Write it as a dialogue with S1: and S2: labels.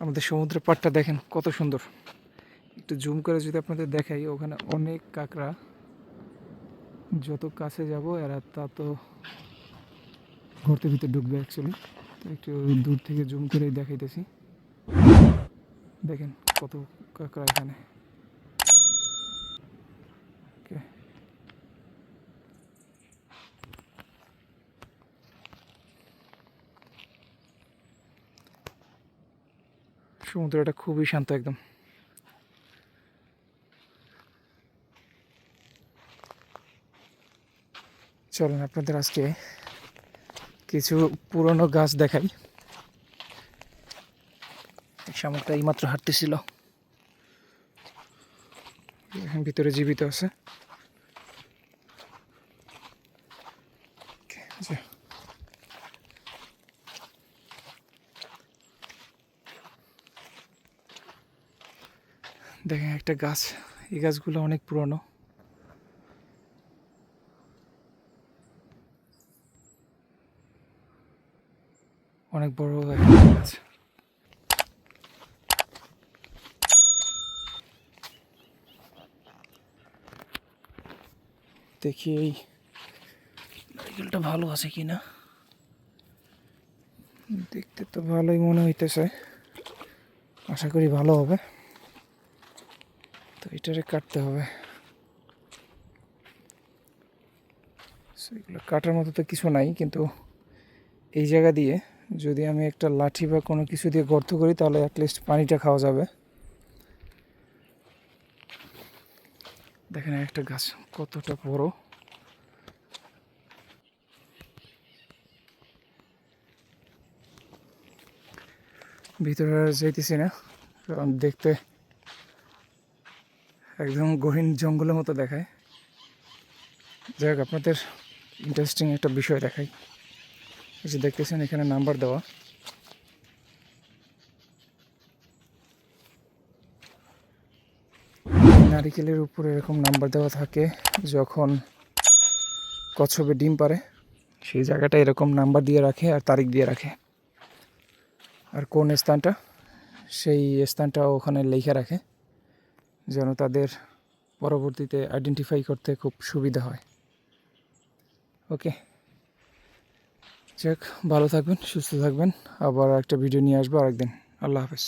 S1: আমাদের সমুদ্রের পাড়টা দেখেন কত সুন্দর। একটু জুম করে যদি আপনাদের দেখাই, ওখানে অনেক কাঁকড়া। যত কাছে যাব এরা তত ঘরের ভিতরে ঢুকবে অ্যাকচুয়ালি। তো একটু দূর থেকে জুম করেই দেখাইতেছি। দেখেন কত কাঁকড়া এখানে। ওকে, সমুদ্রটা খুবই শান্ত একদম। চলুন আপনাদের আজকে কিছু পুরনো গাছ দেখাই। শামুকটা এইমাত্র হাঁটতেছিল, এখন ভিতরে জীবিত আছে। যে দেখেন একটা গাছ, এই গাছগুলো অনেক পুরনো। অনেক বড় একটা গাছ। দেখি এই নারকেলটা ভালো আছে কিনা। দেখতে তো ভালোই মনে হইতেছে, আশা করি ভালো হবে। তো এটারে কাটতে হবে। এগুলো কাটার মতো তো কিছু নাই, কিন্তু এই জায়গা দিয়ে যদি আমি একটা লাঠি বা কোনো কিছু দিয়ে গর্ত করি তাহলে অ্যাটলিস্ট পানিটা খাওয়া যাবে। দেখেন একটা গাছ কতটা বড়। ভিতরে আর যাইতেছি না, কারণ দেখতে একদম গহীন জঙ্গলের মতো দেখায়। যাই হোক, আপনাদের ইন্টারেস্টিং একটা বিষয় দেখাই। এই যে দেখতেছেন এখানে নাম্বার দেওয়া। নারিকেলের উপরে এরকম নাম্বার দেওয়া থাকে যখন কচ্ছপে ডিম পারে, সেই জায়গাটা এরকম নাম্বার দিয়ে রাখে আর তারিখ দিয়ে রাখে। আর কোন স্থানটা, সেই স্থানটা ওখানে লেখা রাখে যেন তাদের পরবর্তীতে আইডেন্টিফাই করতে খুব সুবিধা হয়। ওকে, যাক, ভালো থাকবেন, সুস্থ থাকবেন। আবার একটা ভিডিও নিয়ে আসবো আরেকদিন। আল্লাহ হাফেজ।